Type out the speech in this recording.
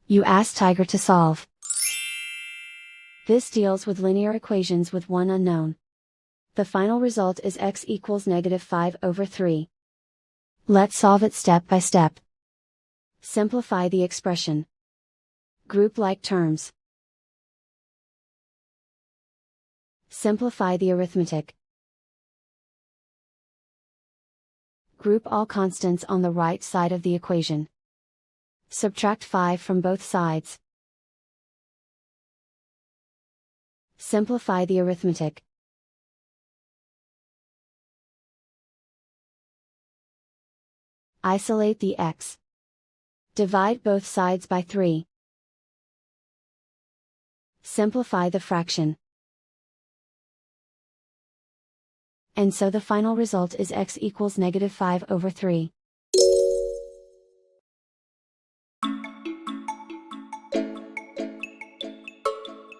You ask Tiger to solve. This deals with linear equations with one unknown. The final result is x equals -5/3. Let's solve it step by step. Simplify the expression. Group like terms. Simplify the arithmetic. Group all constants on the right side of the equation. Subtract 5 from both sides. Simplify the arithmetic. Isolate the x. Divide both sides by 3. Simplify the fraction. And so the final result is x equals -5/3.